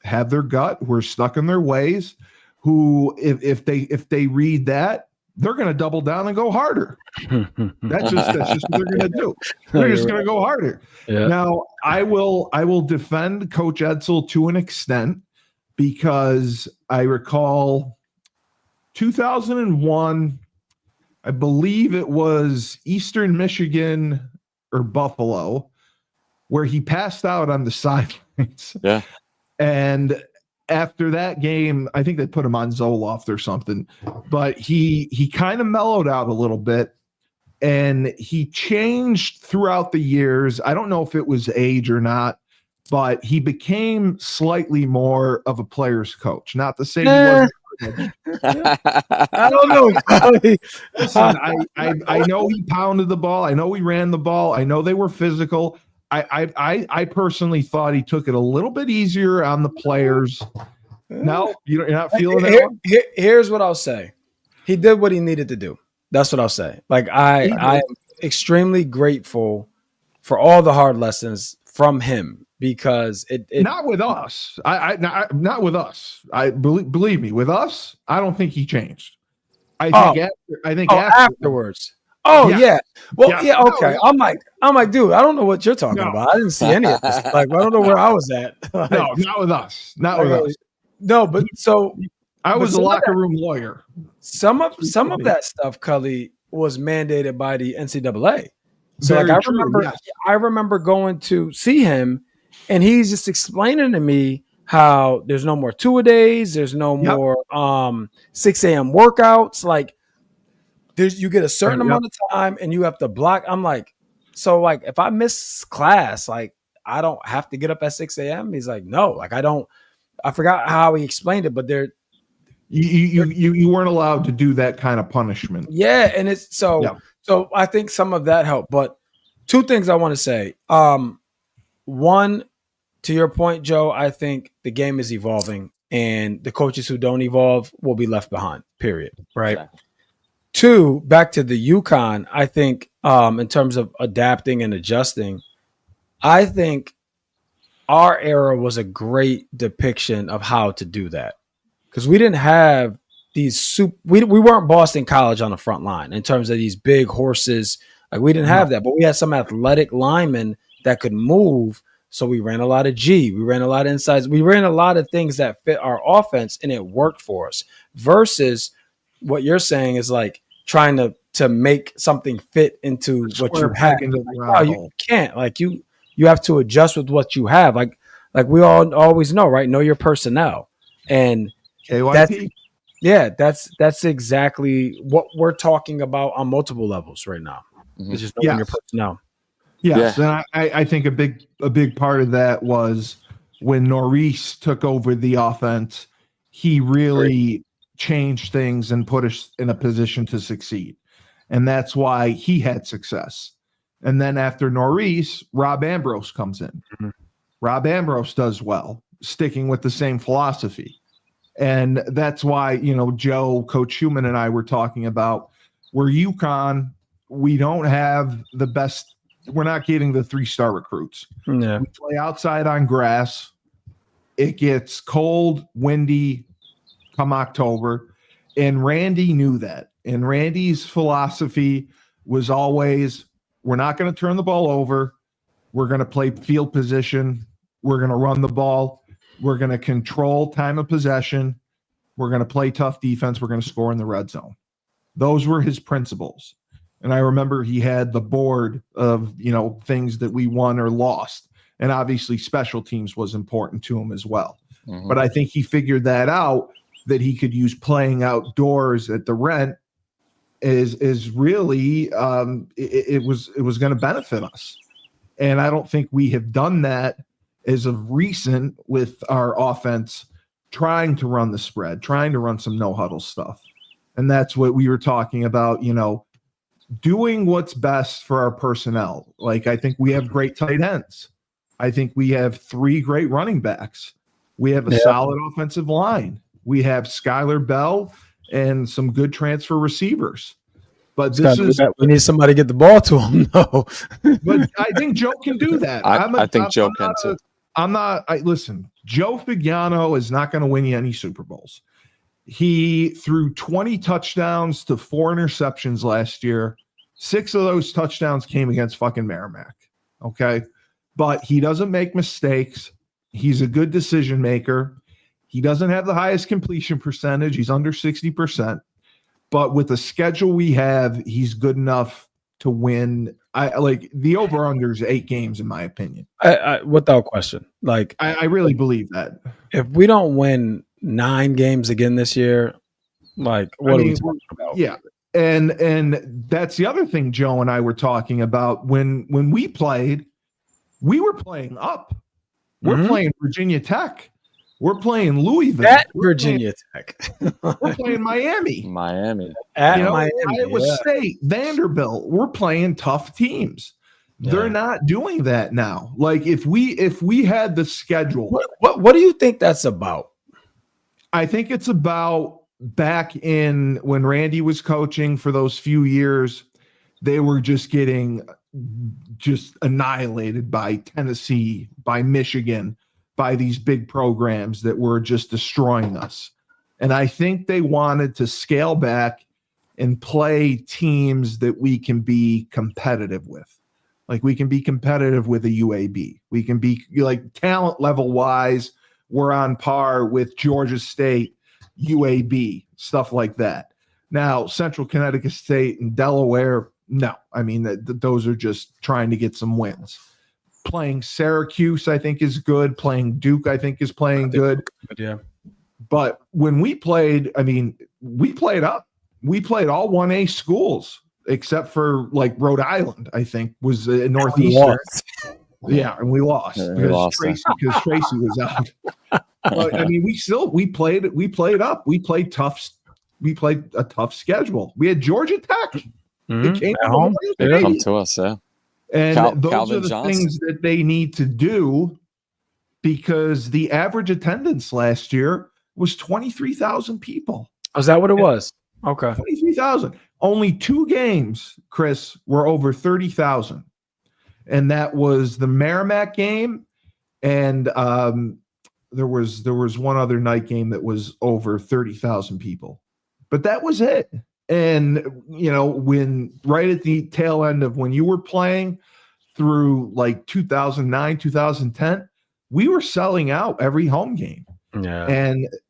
[SPEAKER 1] have their gut, who are stuck in their ways, who if they read that, they're going to double down and go harder. That's just what they're going to do. They're just going to go harder. Yeah. Now, I will defend Coach Edsel to an extent because I recall 2001, I believe it was Eastern Michigan or Buffalo, where he passed out on the sidelines.
[SPEAKER 3] Yeah.
[SPEAKER 1] And after that game, I think they put him on Zoloft or something, but he kind of mellowed out a little bit and he changed throughout the years. I don't know if it was age or not, but he became slightly more of a player's coach. Not to say he wasn't
[SPEAKER 2] I don't know.
[SPEAKER 1] Listen, I know he pounded the ball. I know he ran the ball. I know they were physical. I personally thought he took it a little bit easier on the players. No, you're not feeling that one?
[SPEAKER 2] Here's what I'll say. He did what he needed to do. That's what I'll say. Like I am extremely grateful for all the hard lessons from him because it
[SPEAKER 1] not with us. Not with us. I believe me, with us, I don't think he changed. I think
[SPEAKER 2] afterwards. Oh yeah. Well, yeah. Okay. I'm like, dude, I don't know what you're talking about. I didn't see any of this. Like, I don't know where I was at. Like,
[SPEAKER 1] no, not with us. Not with us.
[SPEAKER 2] No, but so
[SPEAKER 1] I was a locker room lawyer.
[SPEAKER 2] Some of that stuff, Cully, was mandated by the NCAA. So I remember going to see him, and he's just explaining to me how there's no more two-a-days, there's no more 6 a.m. workouts. Like, you get a certain amount of time, and you have to block. I'm like, so like if I miss class, like I don't have to get up at 6 a.m. He's like, no, like I don't. I forgot how he explained it, but
[SPEAKER 1] you weren't allowed to do that kind of punishment.
[SPEAKER 2] Yeah, and it's so I think some of that helped. But two things I want to say. One, to your point, Joe, I think the game is evolving, and the coaches who don't evolve will be left behind. Period. Right. Exactly. Two, back to the UConn. I think in terms of adapting and adjusting, I think our era was a great depiction of how to do that. Because we didn't have these we weren't Boston College on the front line in terms of these big horses. Like we didn't have that, but we had some athletic linemen that could move. So we ran a lot of G, we ran a lot of insides, we ran a lot of things that fit our offense, and it worked for us. Versus what you're saying is like trying to make something fit into what you have. Like, you can't. Like you have to adjust with what you have. Like we all always know, right? Know your personnel. And that's exactly what we're talking about on multiple levels right now. It's just knowing your personnel.
[SPEAKER 1] Yes, and I think a big part of that was when Norris took over the offense, he really changed things and put us in a position to succeed. And that's why he had success. And then after Norris, Rob Ambrose comes in. Mm-hmm. Rob Ambrose does well, sticking with the same philosophy. And that's why, Joe, Coach Schumann, and I were talking about where UConn, we don't have the best. We're not getting the 3-star recruits. Yeah. We play outside on grass. It gets cold, windy come October. And Randy knew that. And Randy's philosophy was always, we're not going to turn the ball over. We're going to play field position. We're going to run the ball. We're going to control time of possession. We're going to play tough defense. We're going to score in the red zone. Those were his principles. And I remember he had the board of, things that we won or lost. And obviously special teams was important to him as well. Mm-hmm. But I think he figured that out, that he could use playing outdoors at the Rent is really it was going to benefit us. And I don't think we have done that as of recent with our offense, trying to run the spread, trying to run some no-huddle stuff. And that's what we were talking about, doing what's best for our personnel. Like, I think we have great tight ends. I think we have 3 great running backs. We have a solid offensive line. We have Skylar Bell and some good transfer receivers. But
[SPEAKER 2] we need somebody to get the ball to him, though.
[SPEAKER 1] But I think Joe can do that.
[SPEAKER 3] I think Joe can too.
[SPEAKER 1] Listen, Joe Figiano is not going to win you any Super Bowls. He threw 20 touchdowns to 4 interceptions last year. 6 of those touchdowns came against fucking Merrimack. Okay. But he doesn't make mistakes. He's a good decision maker. He doesn't have the highest completion percentage. He's under 60%. But with the schedule we have, he's good enough to win. I like the over-under is 8 games, in my opinion.
[SPEAKER 2] Without question. Like
[SPEAKER 1] I really believe that.
[SPEAKER 2] If we don't win 9 games again this year, like what are we talking about?
[SPEAKER 1] Yeah. And that's the other thing Joe and I were talking about. When we played, we were playing up. We're playing Virginia Tech. We're playing Louisville.
[SPEAKER 2] At Virginia Tech.
[SPEAKER 1] We're playing Miami.
[SPEAKER 2] At
[SPEAKER 1] You know,
[SPEAKER 2] Miami.
[SPEAKER 1] Iowa
[SPEAKER 2] Yeah.
[SPEAKER 1] State, Vanderbilt. We're playing tough teams. They're not doing that now. Like if we had the schedule,
[SPEAKER 2] What do you think that's about?
[SPEAKER 1] I think it's about back in when Randy was coaching for those few years, they were just getting just annihilated by Tennessee, by Michigan, by these big programs that were just destroying us. And I think they wanted to scale back and play teams that we can be competitive with. Like we can be competitive with a UAB. We can be like talent level wise, we're on par with Georgia State, UAB, stuff like that. Now, Central Connecticut State and Delaware, no. I mean, those are just trying to get some wins. Playing Syracuse, I think, is good. Playing Duke, I think, is playing good.
[SPEAKER 2] Yeah.
[SPEAKER 1] But when we played, I mean, we played up. We played all 1A schools except for like Rhode Island, I think, was Northeastern. Yeah, and we lost because Tracy was out. But I mean, we played up. We played tough. We played a tough schedule. We had Georgia Tech. It came
[SPEAKER 2] at home.
[SPEAKER 3] Come to us, yeah.
[SPEAKER 1] And those
[SPEAKER 3] Calvin
[SPEAKER 1] are the
[SPEAKER 3] Johnson.
[SPEAKER 1] things that they need to do because the average attendance last year was 23,000 people.
[SPEAKER 2] Oh, is that what it was? Okay.
[SPEAKER 1] 23,000. Only 2 games, Chris, were over 30,000. And that was the Merrimack game. And there was one other night game that was over 30,000 people. But that was it. And, you know, when right at the tail end of when you were playing through like 2009, 2010, we were selling out every home game.
[SPEAKER 2] Yeah.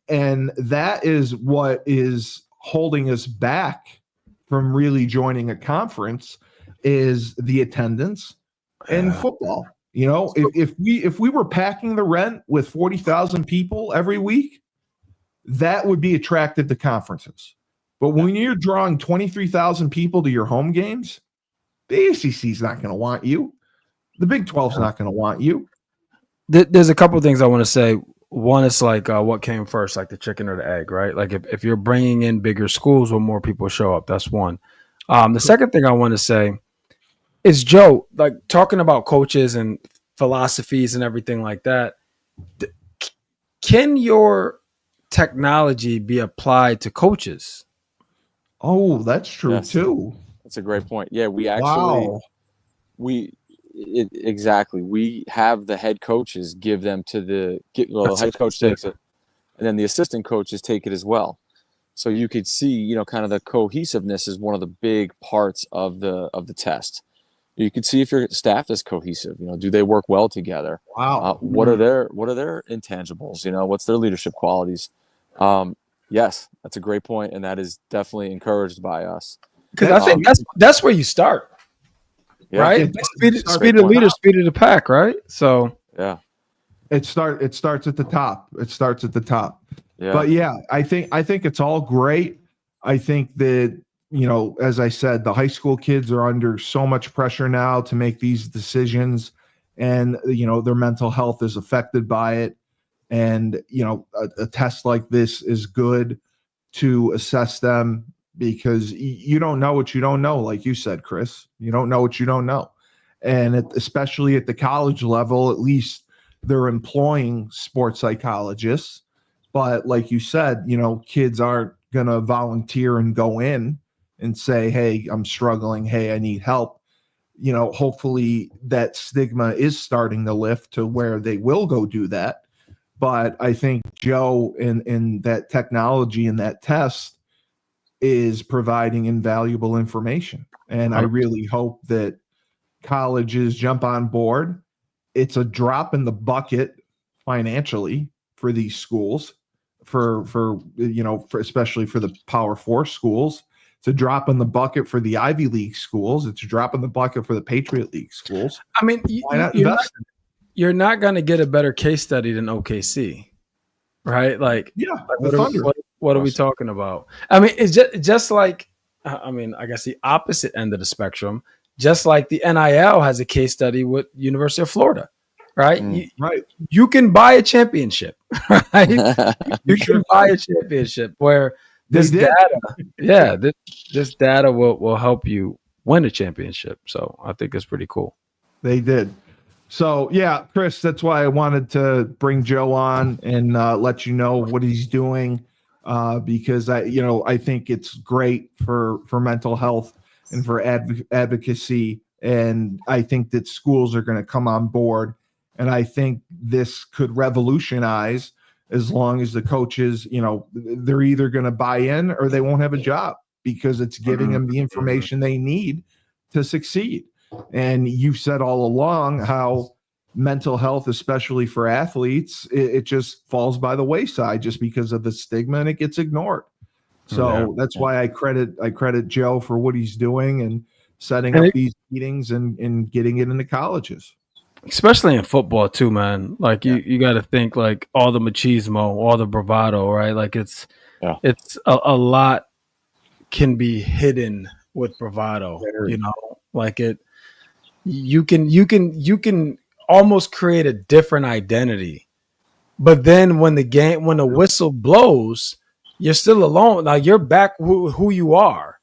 [SPEAKER 1] And that is what is holding us back from really joining a conference is the attendance and football. You know, if we were packing the rent with 40,000 people every week, that would be attractive to conferences. But when you're drawing 23,000 people to your home games, the ACC is not going to want you. The Big 12 is not going to want you.
[SPEAKER 2] There's a couple of things I want to say. One is like what came first, like the chicken or the egg, right? Like if you're bringing in bigger schools where more people show up, that's one. The second thing I want to say is, Joe, like talking about coaches and philosophies and everything like that, can your technology be applied to coaches?
[SPEAKER 1] Oh, that's true too.
[SPEAKER 3] That's a great point. Yeah, we actually exactly. We have the head coaches give them to the head coach takes it, and then the assistant coaches take it as well. So you could see, you know, kind of the cohesiveness is one of the big parts of the test. You could see if your staff is cohesive. You know, do they work well together?
[SPEAKER 1] Wow.
[SPEAKER 3] What are their intangibles? You know, what's their leadership qualities? Yes, that's a great point, and that is definitely encouraged by us.
[SPEAKER 2] Because I think that's where you start, right? Speed of leader, speed of the pack, right? So
[SPEAKER 3] yeah,
[SPEAKER 1] it starts at the top. It starts at the top.
[SPEAKER 3] Yeah.
[SPEAKER 1] But yeah, I think it's all great. I think that, you know, as I said, the high school kids are under so much pressure now to make these decisions, and you know their mental health is affected by it. And, you know, a test like this is good to assess them because you don't know what you don't know. Like you said, Chris, you don't know what you don't know. And especially at the college level, at least they're employing sports psychologists. But like you said, you know, kids aren't going to volunteer and go in and say, hey, I'm struggling. Hey, I need help. You know, hopefully that stigma is starting to lift to where they will go do that. But I think Joe in that technology and that test is providing invaluable information. And I really hope that colleges jump on board. It's a drop in the bucket financially for these schools, for especially for the Power 4 schools. It's a drop in the bucket for the Ivy League schools. It's a drop in the bucket for the Patriot League schools.
[SPEAKER 2] I mean, you're not going to get a better case study than OKC, right? Like, what are we talking about? I mean, it's just like, I guess the opposite end of the spectrum, just like the NIL has a case study with University of Florida. right?
[SPEAKER 1] Right.
[SPEAKER 2] You can buy a championship, right? You can buy a championship where this data, this data will help you win a championship. So I think it's pretty cool.
[SPEAKER 1] They did. So yeah, Chris, that's why I wanted to bring Joe on and let you know what he's doing, because I think it's great for mental health and for advocacy, and I think that schools are going to come on board, and I think this could revolutionize as long as the coaches, they're either going to buy in or they won't have a job because it's giving them the information they need to succeed. And you've said all along how mental health, especially for athletes, it just falls by the wayside just because of the stigma, and it gets ignored. So that's why I credit Joe for what he's doing and setting up these meetings and getting it into colleges.
[SPEAKER 2] Especially in football too, man. Like you got to think like all the machismo, all the bravado, right? Like it's a lot can be hidden with bravado, like it. You can almost create a different identity, but then when the whistle blows, you're still alone. Now you're back who you are,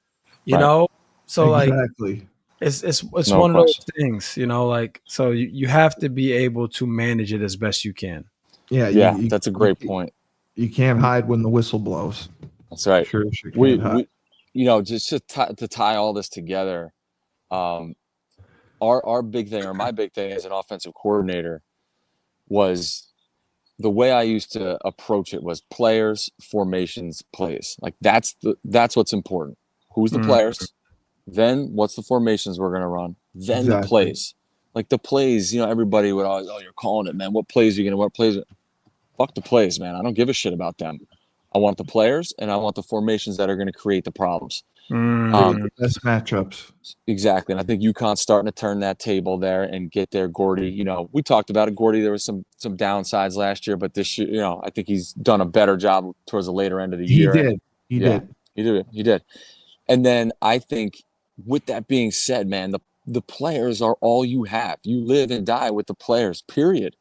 [SPEAKER 2] know. So
[SPEAKER 1] exactly.
[SPEAKER 2] It's one of those things, like, so you have to be able to manage it as best you can.
[SPEAKER 3] Yeah, that's a great point.
[SPEAKER 1] You can't hide when the whistle blows.
[SPEAKER 3] That's right.
[SPEAKER 1] Sure can't hide.
[SPEAKER 3] Just to tie all this together, our big thing, or my big thing as an offensive coordinator, was the way I used to approach it was players, formations, plays. Like that's what's important. Who's the players? Then what's the formations we're going to run? Then the plays. Like the plays, everybody would always, you're calling it, man. What plays are you going to, what plays? Fuck the plays, man. I don't give a shit about them. I want the players, and I want the formations that are going to create the problems.
[SPEAKER 1] Best matchups.
[SPEAKER 3] Exactly. And I think UConn's starting to turn that table there and get there. Gordy, we talked about it. Gordy, there was some downsides last year, but this year, I think he's done a better job towards the later end of the year.
[SPEAKER 1] He
[SPEAKER 3] did. And then I think, with that being said, man, the players are all you have. You live and die with the players, period.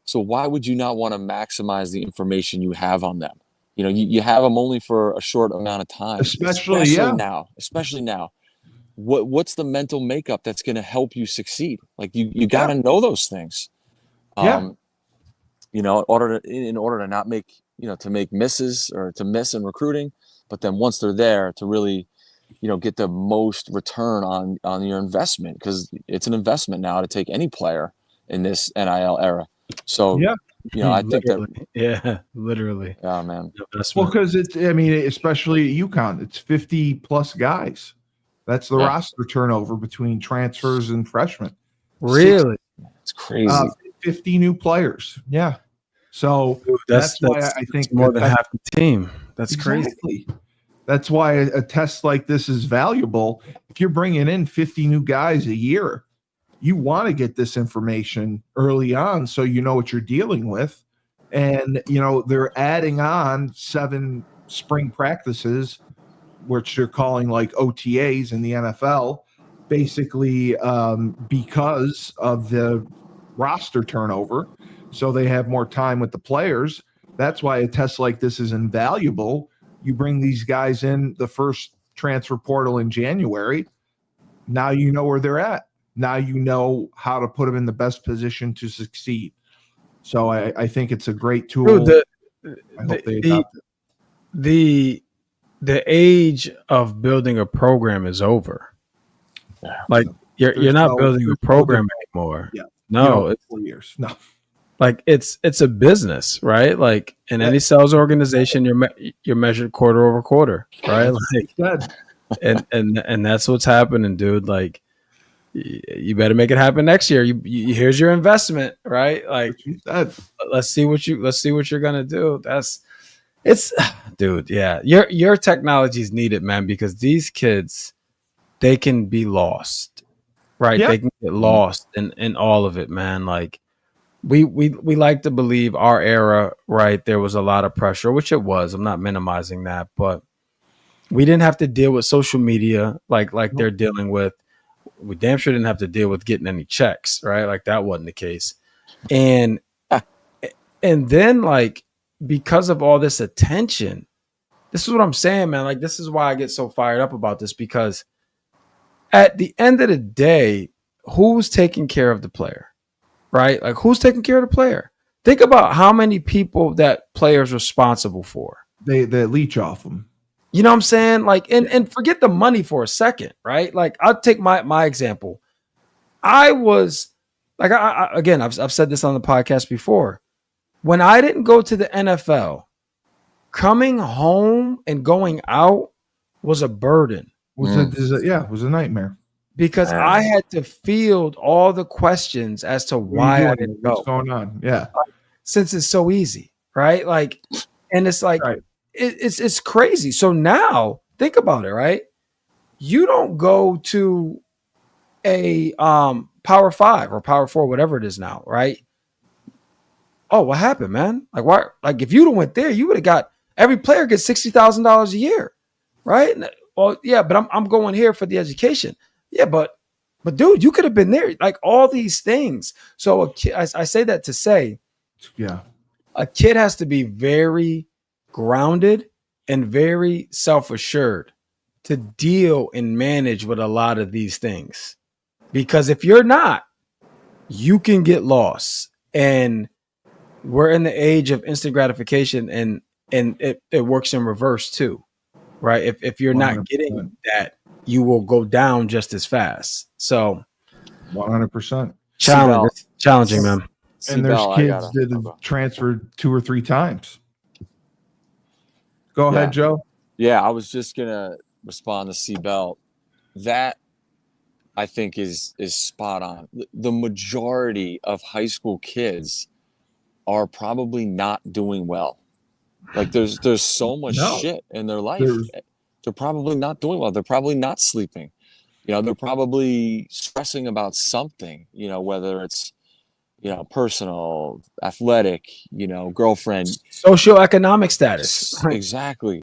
[SPEAKER 3] So why would you not want to maximize the information you have on them? You have them only for a short amount of time. Especially now. What's the mental makeup that's going to help you succeed? Like you got to know those things. In order to not make, to make misses or to miss in recruiting, but then once they're there to really, get the most return on your investment, because it's an investment now to take any player in this NIL era. So, I think
[SPEAKER 2] literally.
[SPEAKER 3] Yeah, man.
[SPEAKER 1] Well, because especially at UConn, it's 50 plus guys. That's the roster turnover between transfers and freshmen.
[SPEAKER 2] Really?
[SPEAKER 3] It's crazy.
[SPEAKER 1] 50 new players. Yeah. So that's why I think
[SPEAKER 2] more than half the team. That's
[SPEAKER 1] exactly
[SPEAKER 2] crazy.
[SPEAKER 1] That's why a test like this is valuable. If you're bringing in 50 new guys a year, you want to get this information early on so you know what you're dealing with. And, they're adding on 7 spring practices, which they're calling like OTAs in the NFL, basically because of the roster turnover. So they have more time with the players. That's why a test like this is invaluable. You bring these guys in the first transfer portal in January. Now you know where they're at. Now you know how to put them in the best position to succeed. So I think it's a great tool.
[SPEAKER 2] The age of building a program is over. Like you're not building a program anymore.
[SPEAKER 1] Yeah.
[SPEAKER 2] No, it's
[SPEAKER 1] 4 years. No.
[SPEAKER 2] Like it's a business, right? Like in any sales organization, you're measured quarter over quarter, right? Like, and that's what's happening, dude. Like you better make it happen next year. Here's your investment, right? Like let's see what you're gonna do. Dude. Yeah, your technology is needed, man, because these kids, they can be lost, right? They can get lost in all of it, man. Like. We like to believe our era, right? There was a lot of pressure, which it was. I'm not minimizing that, but we didn't have to deal with social media like they're dealing with. We damn sure didn't have to deal with getting any checks, right? Like that wasn't the case. And then like, because of all this attention, this is what I'm saying, man. Like, this is why I get so fired up about this, because at the end of the day, who's taking care of the player, right? Like, who's taking care of the player? Think about how many people that player's responsible for.
[SPEAKER 1] They leech off them.
[SPEAKER 2] You know what I'm saying? Like, and forget the money for a second, right? Like, I'll take my example. I was like, again, I've said this on the podcast before. When I didn't go to the NFL, coming home and going out was a burden.
[SPEAKER 1] It was a nightmare.
[SPEAKER 2] Because I had to field all the questions as to why I didn't go.
[SPEAKER 1] What's going on? Yeah.
[SPEAKER 2] Since it's so easy, right? Like, and it's like,
[SPEAKER 1] right.
[SPEAKER 2] it's crazy. So now think about it, right? You don't go to a Power 5 or Power 4, whatever it is now, right? Oh, what happened, man? Like, why? Like, if you'd have went there, you would have got, every player gets $60,000 a year, right? Well, yeah, but I'm going here for the education. Yeah, but dude, you could have been there. Like, all these things. So I say that to say,
[SPEAKER 1] yeah,
[SPEAKER 2] a kid has to be very grounded and very self-assured to deal and manage with a lot of these things. Because if you're not, you can get lost. And we're in the age of instant gratification, and it works in reverse too, right? If you're 100%. Not getting that, you will go down just as fast. So
[SPEAKER 1] 100%
[SPEAKER 2] challenging, man.
[SPEAKER 1] And there's kids that have transferred 2 or 3 times. Go ahead, Joe.
[SPEAKER 3] Yeah, I was just gonna respond to C-Bell. That, I think, is spot on. The majority of high school kids are probably not doing well. Like, there's so much shit in their life. They're probably not doing well. They're probably not sleeping. You know, they're probably stressing about something, you know, whether it's, you know, personal, athletic, you know, girlfriend.
[SPEAKER 2] Socioeconomic status.
[SPEAKER 3] Exactly.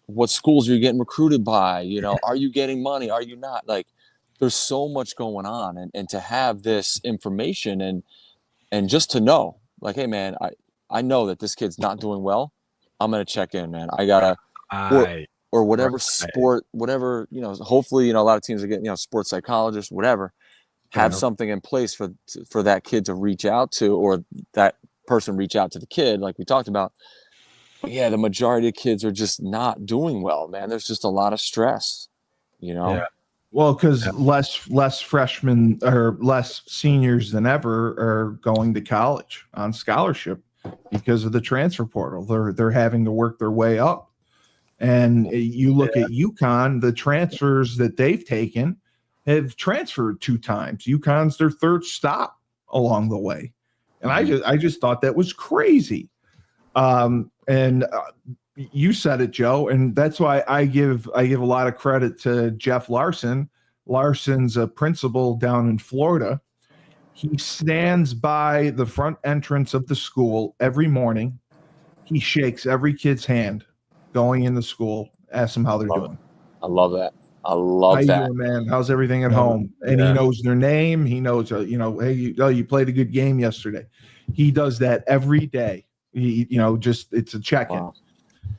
[SPEAKER 3] What schools are you getting recruited by? You know, are you getting money? Are you not? Like, there's so much going on. And to have this information and just to know, like, hey, man, I know that this kid's not doing well. I'm going to check in, man. I got to, or whatever sport, whatever, you know, hopefully, you know, a lot of teams are getting, you know, sports psychologists, whatever, have something in place for that kid to reach out to, or that person reach out to the kid, like we talked about. But yeah, the majority of kids are just not doing well, man. There's just a lot of stress, you know?
[SPEAKER 1] Yeah. Well, because less freshmen or less seniors than ever are going to college on scholarship because of the transfer portal. They're having to work their way up. And you look at UConn, the transfers that they've taken have transferred 2 times. UConn's their 3rd stop along the way. And I just thought that was crazy. You said it, Joe, and that's why I give a lot of credit to Jeff Larson. Larson's a principal down in Florida. He stands by the front entrance of the school every morning. He shakes every kid's hand going into school, asks them how they're doing.
[SPEAKER 3] I love that. I love
[SPEAKER 1] how
[SPEAKER 3] that.
[SPEAKER 1] You doing, man? How's everything at home? And he knows their name. He knows, you know, hey, you played a good game yesterday. He does that every day. He, you know, just it's a check-in.
[SPEAKER 3] Wow.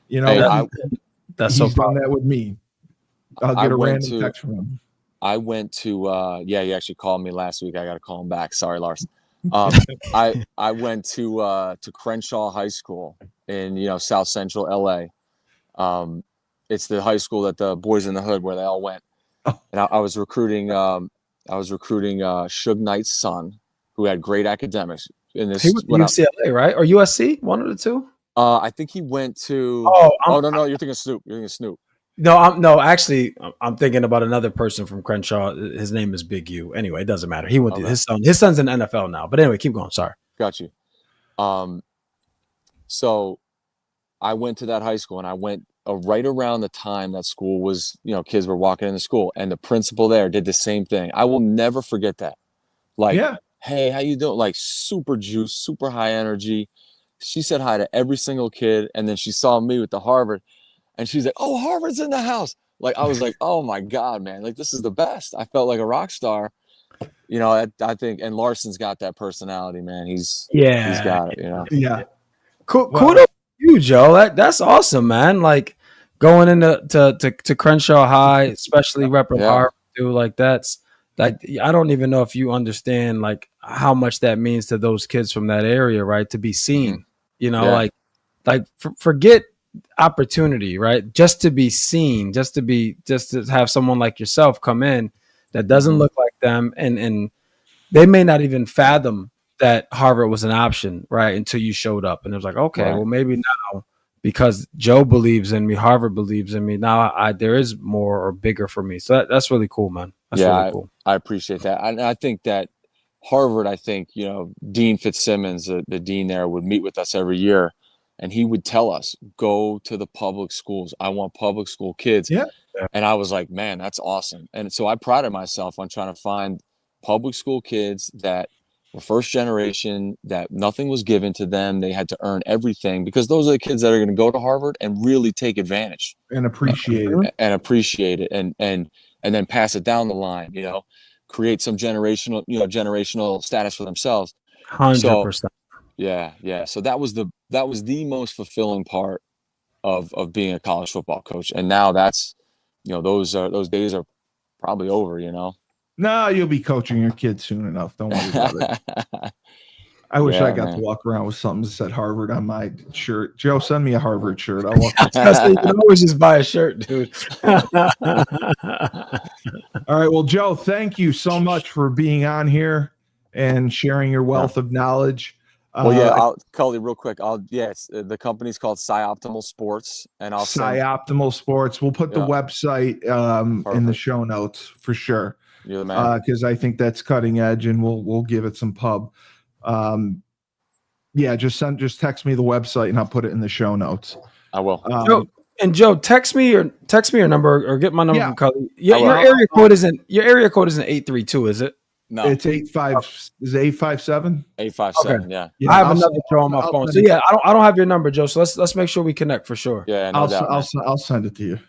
[SPEAKER 1] You know,
[SPEAKER 2] that's
[SPEAKER 1] he's
[SPEAKER 2] so
[SPEAKER 1] done that with me. I'll get a random text from him.
[SPEAKER 3] I went to he actually called me last week. I got to call him back. Sorry, Lars. I went to Crenshaw High School in, you know, South Central LA. It's the high school that the Boys in the Hood, where they all went. And I was recruiting Suge Knight's son, who had great academics. In this,
[SPEAKER 2] he was UCLA, right? Or USC, one of the two.
[SPEAKER 3] I think he went to. No, you're thinking Snoop.
[SPEAKER 2] No, actually, I'm thinking about another person from Crenshaw. His name is Big U. Anyway, it doesn't matter. He went to his son's in the NFL now. But anyway, keep going. Sorry.
[SPEAKER 3] Got you. So I went to that high school, and I went right around the time that school was, you know, kids were walking into school, and the principal there did the same thing. I will never forget that. Like, hey, how you doing? Like, super juice, super high energy. She said hi to every single kid, and then she saw me with the Harvard, and she's like, "Oh, Harvard's in the house!" Like, I was like, "Oh my God, man! Like, this is the best." I felt like a rock star, you know, I think, and Larson's got that personality, man. He's got it, you know.
[SPEAKER 1] Yeah.
[SPEAKER 2] Kudos to you, Joe. That's awesome, man. Like going into to Crenshaw High, especially repping Harvard, dude. Like that's like I don't even know if you understand like how much that means to those kids from that area, right? To be seen, you know, forget opportunity, right? Just to be seen, just to have someone like yourself come in that doesn't look like them, and they may not even fathom that Harvard was an option, right? Until you showed up, and it was like, okay, well, maybe now because Joe believes in me, Harvard believes in me. Now there is more or bigger for me. So that's really cool, man. That's really cool.
[SPEAKER 3] I appreciate that. I think that Harvard, you know, Dean Fitzsimmons, the dean there, would meet with us every year, and he would tell us, go to the public schools. I want public school kids.
[SPEAKER 1] Yeah.
[SPEAKER 3] And I was like, man, that's awesome. And so I prided myself on trying to find public school kids that were first generation, that nothing was given to them. They had to earn everything, because those are the kids that are going to go to Harvard and really take advantage
[SPEAKER 1] and appreciate it
[SPEAKER 3] and then pass it down the line, you know, create some generational status for themselves.
[SPEAKER 2] 100%.
[SPEAKER 3] So, yeah. So that was the most fulfilling part of being a college football coach. And now that's, you know, those days are probably over, you know.
[SPEAKER 1] No, you'll be coaching your kids soon enough. Don't worry about it. I wish I got to walk around with something that said Harvard on my shirt. Joe, send me a Harvard shirt. I'll walk.
[SPEAKER 2] You can always just buy a shirt, dude.
[SPEAKER 1] All right. Well, Joe, thank you so much for being on here and sharing your wealth of knowledge.
[SPEAKER 3] I'll call you real quick. The company's called Optimal Sports, and I'll
[SPEAKER 1] Optimal Sports. We'll put the website in the show notes for sure.
[SPEAKER 3] You're the man.
[SPEAKER 1] Because I think that's cutting edge, and we'll give it some pub. Just text me the website, and I'll put it in the show notes.
[SPEAKER 3] I will.
[SPEAKER 2] Joe, text me your number or get my number from Cully. Your area code isn't 832, is it?
[SPEAKER 3] No,
[SPEAKER 1] it's 85. Is it 857?
[SPEAKER 3] 857.
[SPEAKER 2] Okay. Yeah. I have another Joe on my phone. So I don't have your number, Joe. So let's make sure we connect for sure.
[SPEAKER 3] Yeah,
[SPEAKER 1] I'll send it to you.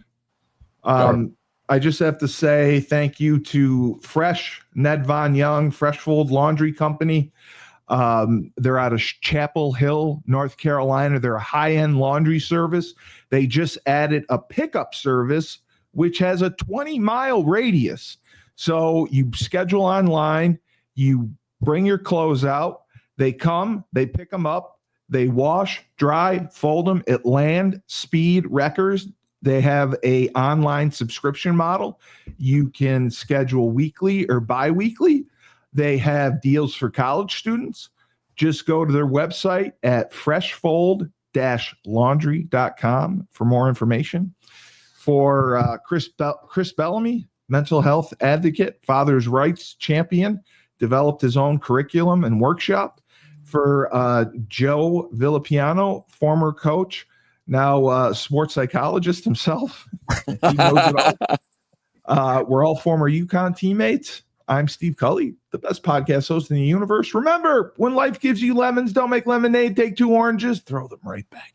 [SPEAKER 1] I just have to say thank you to Fresh, Ned Von Young, Freshfold Laundry Company. They're out of Chapel Hill, North Carolina. They're a high-end laundry service. They just added a pickup service, which has a 20-mile radius. So you schedule online, you bring your clothes out, they come, they pick them up, they wash, dry, fold them at land, speed, wreckers. They have a online subscription model. You can schedule weekly or bi-weekly. They have deals for college students. Just go to their website at freshfold-laundry.com for more information. For Chris Bellamy, mental health advocate, father's rights champion, developed his own curriculum and workshop. For Joe Villipiano, former coach, now sports psychologist himself. He knows it all. We're all former UConn teammates. I'm Steve Cully, the best podcast host in the universe. Remember, when life gives you lemons, don't make lemonade. Take 2 oranges, throw them right back